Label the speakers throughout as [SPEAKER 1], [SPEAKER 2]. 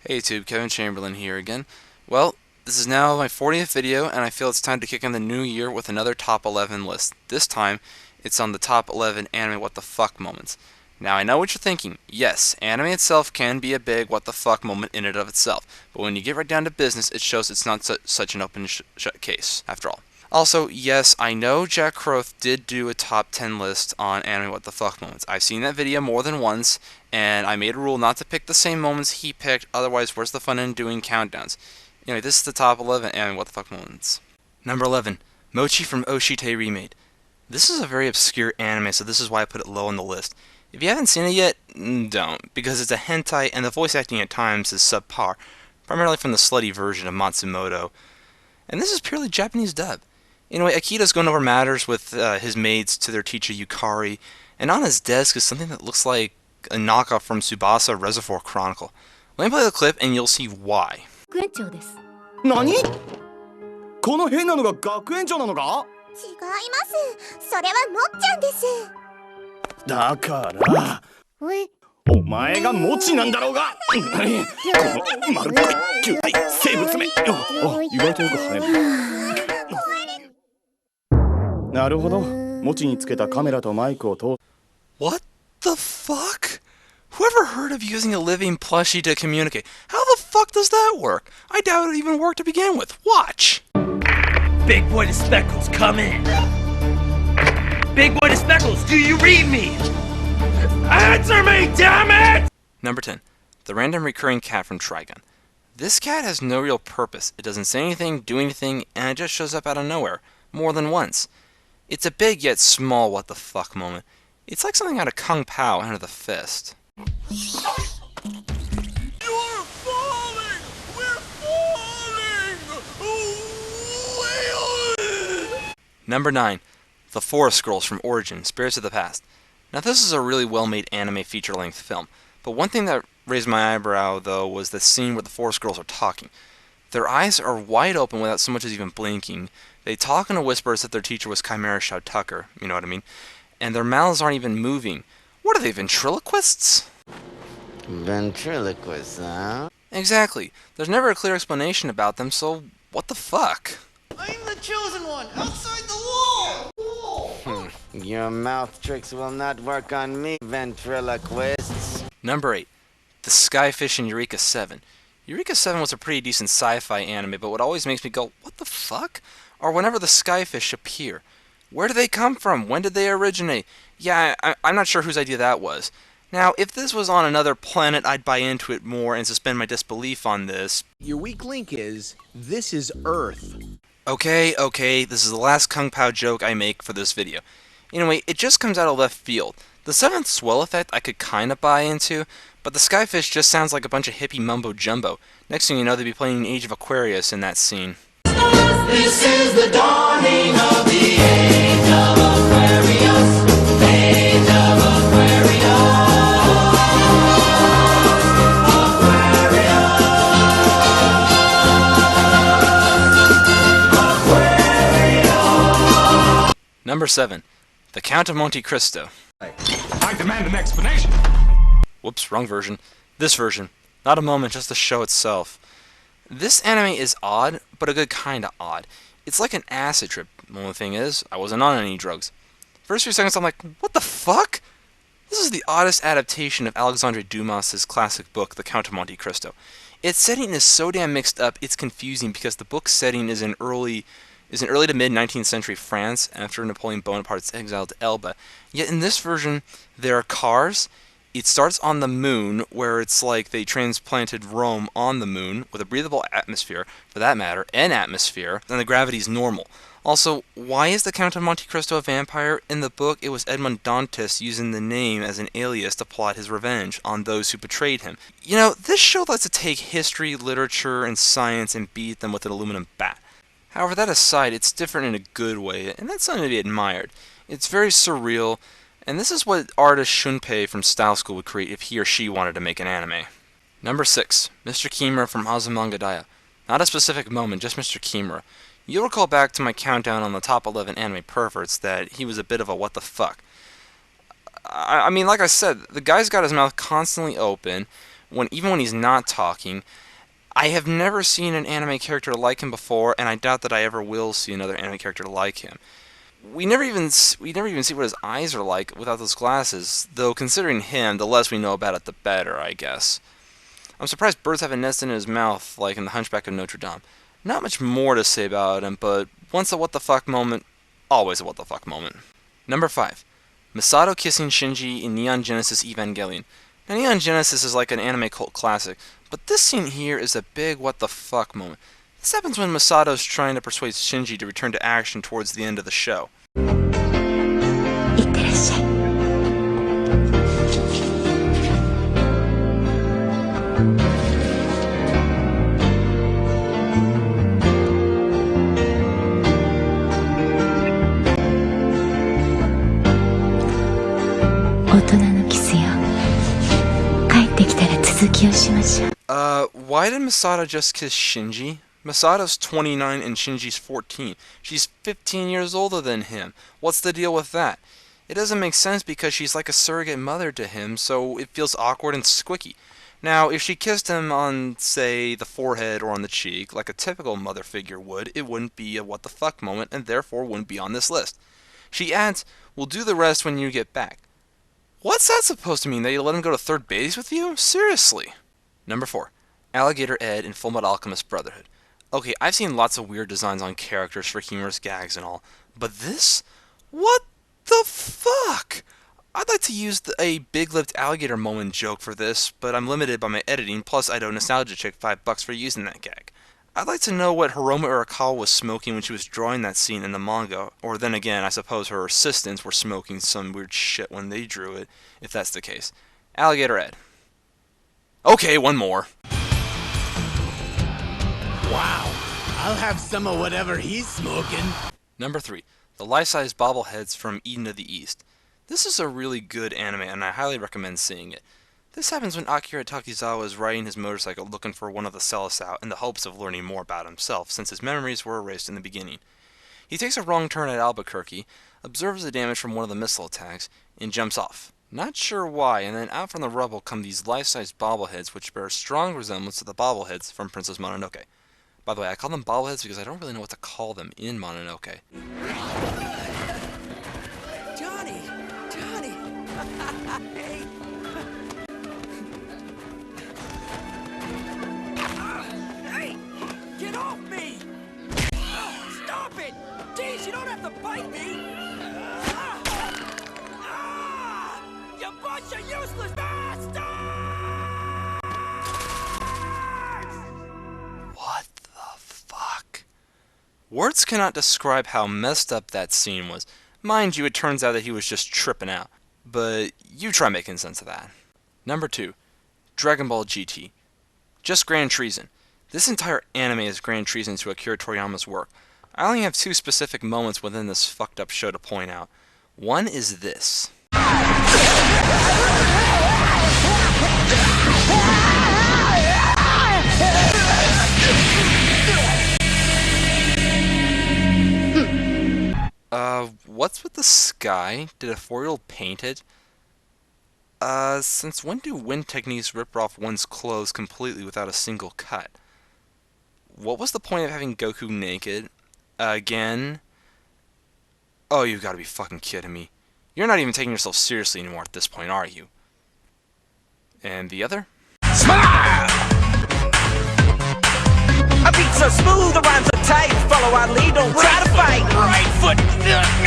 [SPEAKER 1] Hey YouTube, KTChamberlain here again. Well, this is now my 40th video, and I feel it's time to kick in the new year with another top 11 list. This time, it's on the top 11 anime what the fuck moments. Now I know what you're thinking. Yes, anime itself can be a big what the fuck moment in and of itself, but when you get right down to business, it shows it's not such an open shut case, after all. Also, yes, I know Jack Croth did do a top 10 list on anime what the fuck moments. I've seen that video more than once, and I made a rule not to pick the same moments he picked, otherwise where's the fun in doing countdowns? Anyway, this is the top 11 anime what the fuck moments. Number 11, Mochi from Oshite Remade. This is a very obscure anime, so this is why I put it low on the list. If you haven't seen it yet, don't, because it's a hentai and the voice acting at times is subpar, primarily from the slutty version of Matsumoto. And this is purely Japanese dub. Anyway, Akita's going over matters with his maids to their teacher Yukari, and on his desk is something that looks like a knockoff from Tsubasa Reservoir Chronicle. Let me play the clip and you'll see why.
[SPEAKER 2] 学園長です。
[SPEAKER 3] 何？この変なのが学園長なのか？
[SPEAKER 2] 違います。それはもっちゃんです。
[SPEAKER 3] だからお前がモチなんだろうが。この丸っこい球体生物め。意外とよく跳ねる。なるほど。モチにつけたカメラとマイクを通。
[SPEAKER 1] What the fuck? Whoever heard of using a living plushie to communicate? How the fuck does that work? I doubt it even worked to begin with. Watch!
[SPEAKER 4] Big boy to Speckles, come in. Big boy to Speckles, do you read me? Answer me, damn it!
[SPEAKER 1] Number 10. The random recurring cat from Trigun. This cat has no real purpose. It doesn't say anything, do anything, and it just shows up out of nowhere. More than once. It's a big yet small what the fuck moment. It's like something out of Kung Pao Enter the Fist.
[SPEAKER 4] You are falling! We're falling!
[SPEAKER 1] Number 9. The Forest Girls from Origin, Spirits of the Past. Now this is a really well-made anime feature-length film, but one thing that raised my eyebrow, though, was the scene where the Forest Girls are talking. Their eyes are wide open without so much as even blinking. They talk in a whisper as if their teacher was Chimera Shao Tucker, you know what I mean? And their mouths aren't even moving. What are they, ventriloquists?
[SPEAKER 5] Ventriloquists, huh?
[SPEAKER 1] Exactly. There's never a clear explanation about them, so what the fuck?
[SPEAKER 5] I'm the chosen one, outside the wall! Your mouth tricks will not work on me, ventriloquists.
[SPEAKER 1] Number 8. The Skyfish in Eureka 7. Eureka 7 was a pretty decent sci-fi anime, but what always makes me go, what the fuck? Are whenever the Skyfish appear. Where do they come from? When did they originate? Yeah, I'm not sure whose idea that was. Now, if this was on another planet, I'd buy into it more and suspend my disbelief on this.
[SPEAKER 6] Your weak link is, this is Earth.
[SPEAKER 1] Okay, this is the last Kung Pao joke I make for this video. Anyway, it just comes out of left field. The seventh swell effect I could kinda buy into, but the Skyfish just sounds like a bunch of hippie mumbo-jumbo. Next thing you know, they'd be playing Age of Aquarius in that scene.
[SPEAKER 4] This is the dawning of the age of Aquarius. Age of Aquarius.
[SPEAKER 1] Number 7. The Count of Monte Cristo.
[SPEAKER 3] I demand an explanation.
[SPEAKER 1] Whoops, wrong version. This version. Not a moment, just the show itself. This anime is odd, but a good kind of odd. It's like an acid trip. The only thing is, I wasn't on any drugs. First few seconds I'm like, what the fuck? This is the oddest adaptation of Alexandre Dumas' classic book, The Count of Monte Cristo. Its setting is so damn mixed up, it's confusing because the book's setting is in early to mid-19th century France after Napoleon Bonaparte's exile to Elba. Yet in this version, there are cars. It starts on the moon, where it's like they transplanted Rome on the moon, with a breathable atmosphere, for that matter, an atmosphere, and the gravity's normal. Also, why is the Count of Monte Cristo a vampire? In the book, it was Edmond Dantes using the name as an alias to plot his revenge on those who betrayed him. You know, this show lets it take history, literature, and science and beat them with an aluminum bat. However, that aside, it's different in a good way, and that's something to be admired. It's very surreal, and this is what artist Shunpei from Style School would create if he or she wanted to make an anime. Number 6. Mr. Kimura from Azumanga Daioh. Not a specific moment, just Mr. Kimura. You'll recall back to my countdown on the top 11 anime perverts that he was a bit of a what the fuck. I mean, like I said, the guy's got his mouth constantly open, even when he's not talking. I have never seen an anime character like him before, and I doubt that I ever will see another anime character like him. We never even see what his eyes are like without those glasses, though considering him, the less we know about it, the better, I guess. I'm surprised birds have a nest in his mouth, like in the Hunchback of Notre Dame. Not much more to say about him, but once a what the fuck moment, always a what the fuck moment. Number 5. Masato kissing Shinji in Neon Genesis Evangelion. Now, Neon Genesis is like an anime cult classic, but this scene here is a big what the fuck moment. This happens when Masato's trying to persuade Shinji to return to action towards the end of the show. Why did Masato just kiss Shinji? Masato's 29 and Shinji's 14. She's 15 years older than him. What's the deal with that? It doesn't make sense because she's like a surrogate mother to him, so it feels awkward and squicky. Now, if she kissed him on, say, the forehead or on the cheek, like a typical mother figure would, it wouldn't be a what the fuck moment and therefore wouldn't be on this list. She adds, "We'll do the rest when you get back." What's that supposed to mean? That you let him go to third base with you? Seriously. Number 4. Alligator Ed in Fullmetal Alchemist Brotherhood. Okay, I've seen lots of weird designs on characters for humorous gags and all, but this? What the fuck? I'd like to use a big-lipped alligator moment joke for this, but I'm limited by my editing, plus I'd owe Nostalgia Chick $5 for using that gag. I'd like to know what Hiromu Arakawa was smoking when she was drawing that scene in the manga, or then again, I suppose her assistants were smoking some weird shit when they drew it, if that's the case. Alligator Ed. Okay, one more.
[SPEAKER 6] Wow, I'll have some of whatever he's smoking.
[SPEAKER 1] Number 3. The life-size bobbleheads from Eden of the East. This is a really good anime, and I highly recommend seeing it. This happens when Akira Takizawa is riding his motorcycle looking for one of the cellists out in the hopes of learning more about himself, since his memories were erased in the beginning. He takes a wrong turn at Albuquerque, observes the damage from one of the missile attacks, and jumps off. Not sure why, and then out from the rubble come these life-size bobbleheads which bear a strong resemblance to the bobbleheads from Princess Mononoke. By the way, I call them bobbleheads because I don't really know what to call them in Mononoke.
[SPEAKER 7] Johnny! Hey! Hey! Get off me! Stop it! Jeez, you don't have to bite me! You bunch of useless bastards!
[SPEAKER 1] What the fuck? Words cannot describe how messed up that scene was. Mind you, it turns out that he was just tripping out. But you try making sense of that. Number 2. Dragon Ball GT. Just grand treason. This entire anime is grand treason to Akira Toriyama's work. I only have 2 specific moments within this fucked up show to point out. One is this. What's with the sky? Did a 4-year-old paint it? Since when do wind techniques rip off one's clothes completely without a single cut? What was the point of having Goku naked? Again? Oh, you gotta be fucking kidding me. You're not even taking yourself seriously anymore at this point, are you? And the other?
[SPEAKER 7] Smile! A beat so smooth, the rhymes are tight. Follow our lead, don't try to fight.
[SPEAKER 6] Right foot.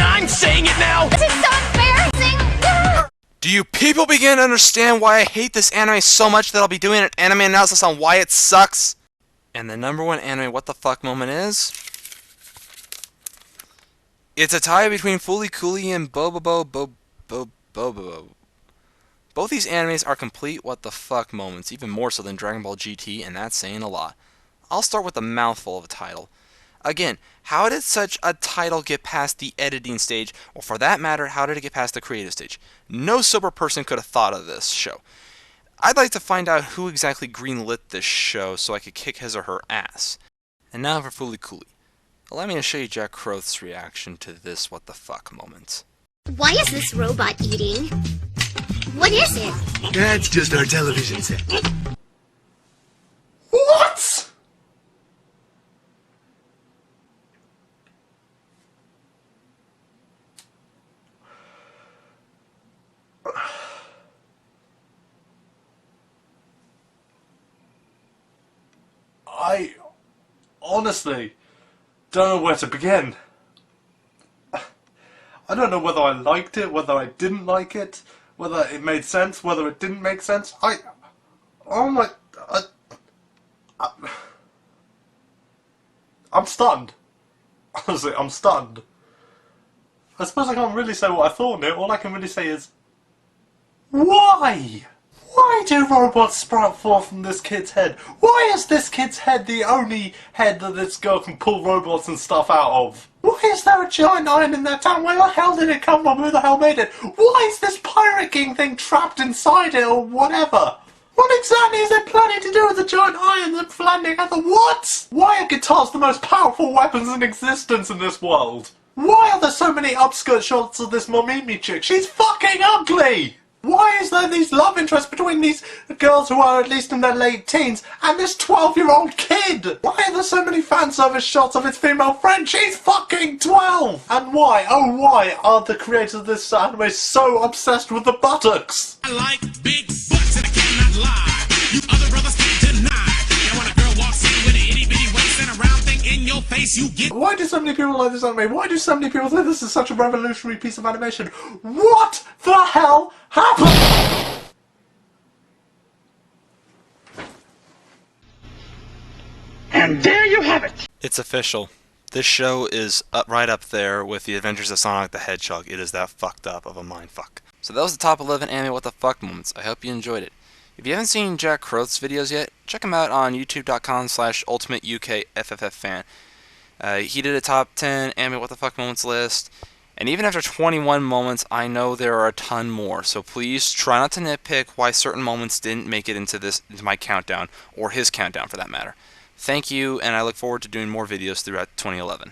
[SPEAKER 6] I'm saying it now.
[SPEAKER 2] This is so embarrassing!
[SPEAKER 1] Do you people begin to understand why I hate this anime so much that I'll be doing an anime analysis on why it sucks? And the number 1 anime what the fuck moment is? It's a tie between Fooly Cooly and bobobo-bo-bobobo. Both these animes are complete what the fuck moments, even more so than Dragon Ball GT, and that's saying a lot. I'll start with a mouthful of a title. Again, how did such a title get past the editing stage, or for that matter, how did it get past the creative stage? No sober person could have thought of this show. I'd like to find out who exactly greenlit this show so I could kick his or her ass. And now for Fooly Cooly. Allow me to show you Jack Croth's reaction to this what the fuck moment.
[SPEAKER 2] Why is this robot eating? What is it?
[SPEAKER 3] That's just our television set.
[SPEAKER 8] I honestly don't know where to begin. I don't know whether I liked it, whether I didn't like it, whether it made sense, whether it didn't make sense. I'm stunned. Honestly, I'm stunned. I suppose I can't really say what I thought of it. All I can really say is, why? Why do robots sprout forth from this kid's head? Why is this kid's head the only head that this girl can pull robots and stuff out of? Why is there a giant iron in that town? Where the hell did it come from? Who the hell made it? Why is this Pirate King thing trapped inside it or whatever? What exactly is it planning to do with the giant iron and flying at the what? Why are guitars the most powerful weapons in existence in this world? Why are there so many upskirt shots of this Momimi chick? She's fucking ugly! Why is there these love interests between these girls who are at least in their late teens and this 12-year-old kid? Why are there so many fan service shots of his female friend? She's fucking 12! And why, oh why, are the creators of this anime so obsessed with the buttocks?
[SPEAKER 6] I like big butts and I cannot lie. You other brothers can't deny. And when a girl walks in with an itty-bitty waist and a round thing in your face, you get...
[SPEAKER 8] Why do so many people like this anime? Why do so many people think this is such a revolutionary piece of animation? What the hell happened?
[SPEAKER 4] And there you have it!
[SPEAKER 1] It's official. This show is right up there with the Adventures of Sonic the Hedgehog. It is that fucked up of a mindfuck. So that was the top 11 anime what the fuck moments. I hope you enjoyed it. If you haven't seen Jack Croth's videos yet, check him out on youtube.com/ultimateukfffan. He did a top 10 anime what the fuck moments list, and even after 21 moments, I know there are a ton more. So please try not to nitpick why certain moments didn't make it into my countdown, or his countdown for that matter. Thank you, and I look forward to doing more videos throughout 2011.